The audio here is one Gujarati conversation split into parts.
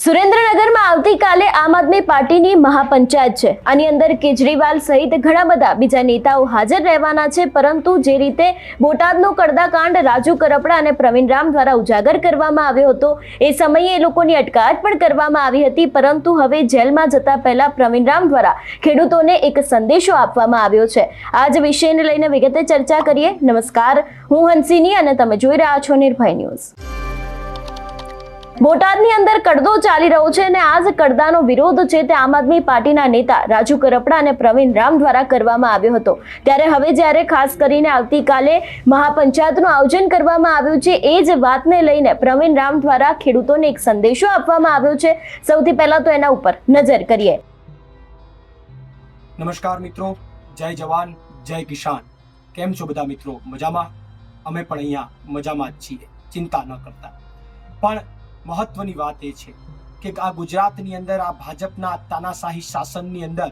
સુરેન્દ્રનગરમાં આવતીકાલે આમ આદમી પાર્ટીની મહાપંચાયત છે। આની અંદર કેજરીવાલ સહિત ઘણા બધા બીજા નેતાઓ હાજર રહેવાના છે, પરંતુ જે રીતે બોટાદનો કડદાકાંડ રાજુ કરપડા અને પ્રવીણ રામ દ્વારા ઉજાગર કરવામાં આવ્યો હતો, એ સમયે એ લોકોની અટકાયત પણ કરવામાં આવી હતી, પરંતુ હવે જેલમાં જતા પહેલા પ્રવીણ રામ દ્વારા ખેડૂતોને એક સંદેશો આપવામાં આવ્યો છે। આ જ વિષયને લઈને વિગતે ચર્ચા કરીએ। નમસ્કાર, હું હંસિની અને તમે જોઈ રહ્યા છો નિર્ભય ન્યૂઝ। બોટાદની અંદર કડદો ચાલી રહ્યો છે અને આ જ કડદાનો વિરોધ છે તે આમ આદમી પાર્ટીના નેતા રાજુ કરપડા અને પ્રવીણ રામ દ્વારા કરવામાં આવ્યો હતો। ત્યારે હવે જ્યારે ખાસ કરીને આવતીકાલે મહાપંચાયતનું આયોજન કરવામાં આવ્યું છે, એ જ વાતને લઈને પ્રવીણ રામ દ્વારા ખેડૂતોને એક સંદેશો આપવામાં આવ્યો છે। સૌથી પહેલા તો એના ઉપર નજર કરીએ। નમસ્કાર મિત્રો, જય જવાન જય કિસાન। કેમ છો બધા મિત્રો? મજામાં? અમે પણ અહીંયા મજામાં જ છીએ, ચિંતા ન કરતા। પણ મહત્વની વાત એ છે કે આ ગુજરાતની અંદર આ ભાજપના તાનાશાહી શાસનની અંદર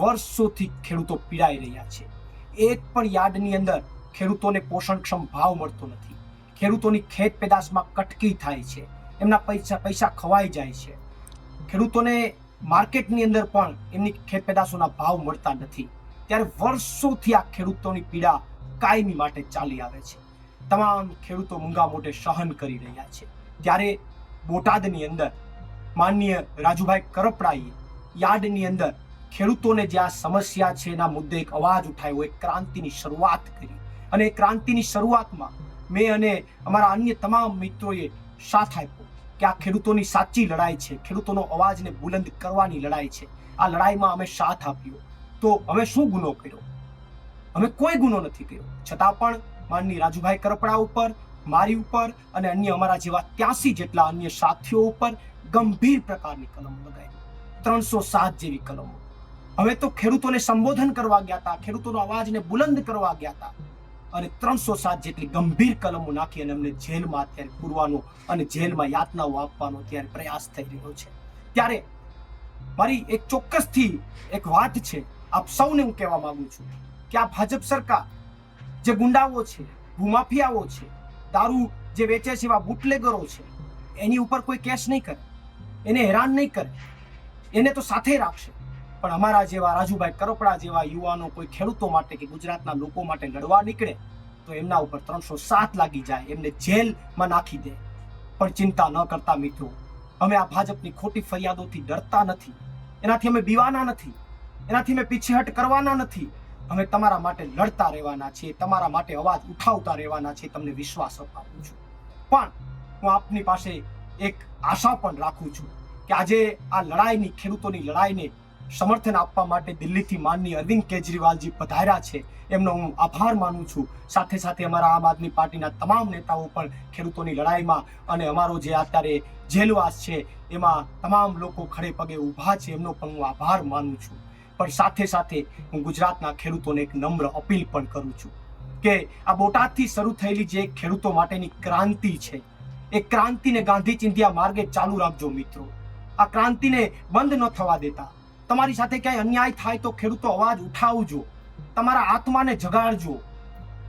વર્ષોથી ખેડૂતો પીડાઈ રહ્યા છે। એક પણ યાર્ડની અંદર ખેડૂતોને પોષણક્ષમ ભાવ મળતો નથી, ખેડૂતોની ખેત પેદાશમાં કટકી થાય છે, એમના પૈસા ખવાઈ જાય છે, ખેડૂતોને માર્કેટની અંદર પણ એમની ખેત પેદાશોના ભાવ મળતા નથી। ત્યારે વર્ષોથી આ ખેડૂતોની પીડા કાયમી માટે ચાલી આવે છે। તમામ ખેડૂતો મૂંગા મોઢે સહન કરી રહ્યા છે। ત્યારે બોટાદની અંદર માનનીય રાજુભાઈ કરપડાએ યાર્ડની અંદર ખેડૂતોને જે આ સમસ્યા છે એના મુદ્દે એક અવાજ ઉઠાવ્યો, એક ક્રાંતિની શરૂઆત કરી। અને એ ક્રાંતિની શરૂઆતમાં મેં અને અમારા અન્ય તમામ મિત્રોએ સાથ આપ્યો કે આ ખેડૂતોની સાચી લડાઈ છે, ખેડૂતોનો અવાજને બુલંદ કરવાની લડાઈ છે। આ લડાઈમાં અમે સાથ આપ્યો તો અમે શું ગુનો કર્યો? અમે કોઈ ગુનો નથી કર્યો, છતાં પણ માનનીય રાજુભાઈ કરપડા ઉપર, મારી ઉપર અને અન્ય અમારા જેવા 83 જેટલા અન્ય સાથીઓ ઉપર ગંભીર પ્રકારની કલમ લગાવી, 307 જેવી કલમો। હવે તો ખેડૂતોને સંબોધન કરવા ગયા હતા, ખેડૂતોનો અવાજને બુલંદ કરવા ગયા હતા અને 307 જેટલી ગંભીર કલમો નાખી અને અમને જેલમાં અત્યારે પૂરવાનો અને જેલમાં યાતનાઓ આપવાનો અત્યારે પ્રયાસ થઈ રહ્યો છે। ત્યારે મારી એક ચોક્કસથી એક વાત છે, આપ સૌને હું કહેવા માંગુ છું કે આ ભાજપ સરકાર જે ગુંડાઓ છે, ભૂમાફિયાઓ છે, દારૂ જે વેચે છે એવા બુટલેગરો છે, એની ઉપર કોઈ કેસ નહીં કરે, એને હેરાન નહીં કરે, એને તો સાથે રાખશે। પણ અમારા જેવા રાજુભાઈ કરપડા જેવા યુવાનો કોઈ ખેડૂતો માટે કે ગુજરાતના લોકો માટે લડવા નીકળે તો એમના ઉપર 307 લાગી જાય, એમને જેલમાં નાખી દે। પણ ચિંતા ન કરતા મિત્રો, અમે આ ભાજપની ખોટી ફરિયાદોથી ડરતા નથી, એનાથી અમે બીવાના નથી, એનાથી અમે પીછેહટ કરવાના નથી। અમે તમારા માટે લડતા રહેવાના છીએ, તમારા માટે અવાજ ઉઠાવતા રહેવાના છીએ, તમને વિશ્વાસ અપાવું છું। પણ હું આપની પાસે એક આશા પણ રાખું છું કે આજે આ લડાઈની, ખેડૂતોની લડાઈને સમર્થન આપવા માટે દિલ્હીથી માનનીય અરવિંદ કેજરીવાલજી પધાર્યા છે, એમનો હું આભાર માનું છું। સાથે સાથે અમારા આમ આદમી પાર્ટીના તમામ નેતાઓ પણ ખેડૂતોની લડાઈમાં અને અમારો જે અત્યારે જેલવાસ છે એમાં તમામ લોકો ખડે પગે ઊભા છે, એમનો પણ હું આભાર માનું છું। પણ સાથે સાથે હું ગુજરાતના ખેડૂતોને એક નમ્ર અપીલ પણ કરું છું કે આ બોટાદથી શરૂ થયેલી જે ખેડૂતો માટેની ક્રાંતિ છે, એ ક્રાંતિને ગાંધી ચિંધ્યા માર્ગે ચાલુ રાખજો મિત્રો। આ ક્રાંતિને બંધ ન થવા દેતા। તમારી સાથે ક્યાંય અન્યાય થાય તો ખેડૂતો અવાજ ઉઠાવજો, તમારા આત્માને જગાડજો।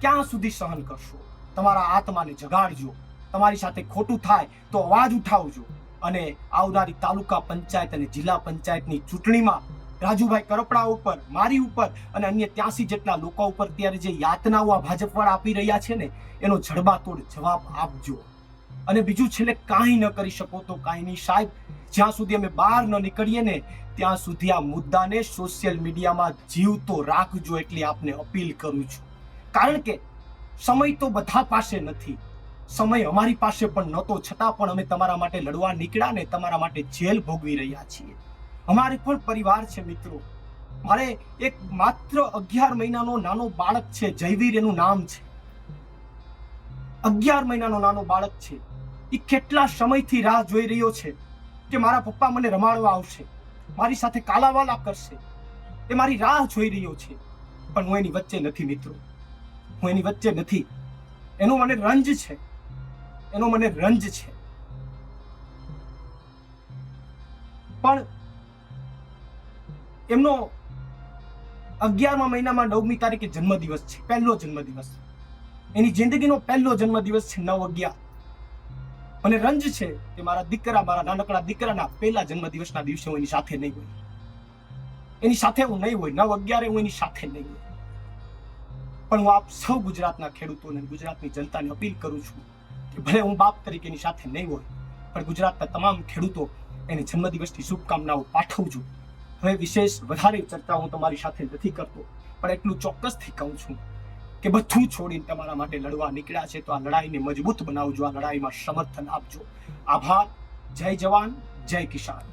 ક્યાં સુધી સહન કરશો? તમારા આત્માને જગાડજો। તમારી સાથે ખોટું થાય તો અવાજ ઉઠાવજો અને આવનારી તાલુકા પંચાયત અને જિલ્લા પંચાયતની ચૂંટણીમાં રાજુભાઈ કરપડા ઉપર, મારી ઉપર અને અન્ય 83 જેટલા લોકો ઉપર ત્યારે જે યાતનાઓ આ ભાજપવાળા આપી રહ્યા છે ને, એનો જડબાતોડ જવાબ આપજો। અને બીજું છેલ્લે કાંઈ ન કરી શકો તો કાંઈ નહીં સાહેબ, જ્યાં સુધી અમે બહાર ન નીકળીએ ને ત્યાં સુધી આ મુદ્દાને સોશિયલ મીડિયામાં જીવતો રાખજો, એટલી આપને અપીલ કરું છું। કારણ કે સમય તો બધા પાસે નથી, સમય અમારી પાસે પણ નહોતો, છતાં પણ અમે તમારા માટે લડવા નીકળ્યા ને તમારા માટે જેલ ભોગવી રહ્યા છીએ। અમારે પણ પરિવાર છે મિત્રો। મારે એક માત્ર 11 મહિનાનો નાનો બાળક છે, જયવીર એનું નામ છે, 11 મહિનાનો નાનો બાળક છે। એ કેટલા સમયથી રાહ જોઈ રહ્યો છે કે મારા પપ્પા મને રમાડવા આવશે, મારી સાથે કાલાવાલા કરશે, એ મારી રાહ જોઈ રહ્યો છે। પણ હું એની વચ્ચે નથી મિત્રો, હું એની વચ્ચે નથી। એનો મને રંજ છે, એનો મને રંજ છે। પણ એમનો 11મા મહિનામાં 9મી તારીખે જન્મદિવસ છે, પહેલો જન્મદિવસ, એની જિંદગીનો પહેલો જન્મદિવસ છે, 9/11। મને રંજ છે કે મારા દીકરા, મારા નાનકડા દીકરાના પહેલા જન્મદિવસના દિવસે હું એની સાથે નહીં હોય, એની સાથે હું નહીં હોય, 9/11 હું એની સાથે નહીં હોય. પણ હું આપ સૌ ગુજરાતના ખેડૂતોને, ગુજરાતની જનતાને અપીલ કરું છું કે ભલે હું બાપ તરીકે એની સાથે નહીં હોય, પણ ગુજરાતના તમામ ખેડૂતો એને જન્મદિવસની શુભકામનાઓ પાઠવું છું. હવે વિશેષ વધારે ચર્ચા હું તમારી સાથે નથી કરતો, પણ એટલું ચોક્કસથી કહું છું કે બધું છોડીને તમારા માટે લડવા નીકળ્યા છે તો આ લડાઈને મજબૂત બનાવજો, આ લડાઈમાં સમર્થન આપજો. આભાર. જય જવાન, જય કિસાન.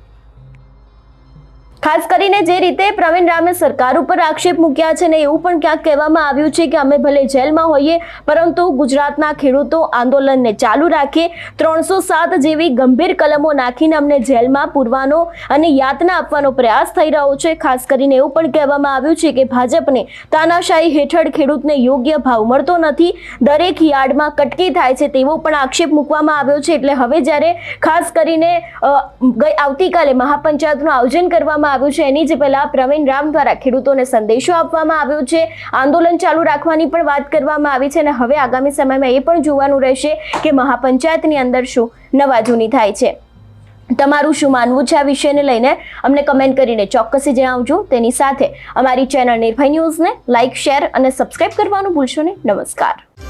ખાસ કરીને જે રીતે પ્રવીણ રામે સરકાર ઉપર આક્ષેપ મૂક્યા છે ને એવું પણ ક્યાંક કહેવામાં આવ્યું છે કે અમે ભલે જેલમાં હોઈએ પરંતુ ગુજરાતના ખેડૂતો આંદોલનને ચાલુ રાખે, 307 જેવી ગંભીર કલમો નાખીને અમને જેલમાં પૂરવાનો અને યાતના આપવાનો પ્રયાસ થઈ રહ્યો છે. ખાસ કરીને એવું પણ કહેવામાં આવ્યું છે કે ભાજપને તાનાશાહી હેઠળ ખેડૂતને યોગ્ય ભાવ મળતો નથી, દરેક યાર્ડમાં કટકી થાય છે તેવો પણ આક્ષેપ મૂકવામાં આવ્યો છે. એટલે હવે જ્યારે ખાસ કરીને આવતીકાલે મહાપંચાયતનું આયોજન કરવામાં આવ્યું છે એની જ પહેલા પ્રવીણ રામ દ્વારા ખેડૂતોને સંદેશો આપવામાં આવ્યો છે, આંદોલન ચાલુ રાખવાની પણ વાત કરવામાં આવી છે અને હવે આગામી સમયમાં એ પણ જોવાનું રહેશે કે મહાપંચાયતની અંદર શું નવા જૂની થાય છે. તમારું શું માનવું છે આ વિષયને લઈને અમને કમેન્ટ કરીને ચોક્કસથી જણાવજો. તેની સાથે અમારી ચેનલ નિર્ભય ન્યૂઝને લાઇક, શેર અને સબસ્ક્રાઇબ કરવાનું ભૂલશો નહીં. નમસ્કાર.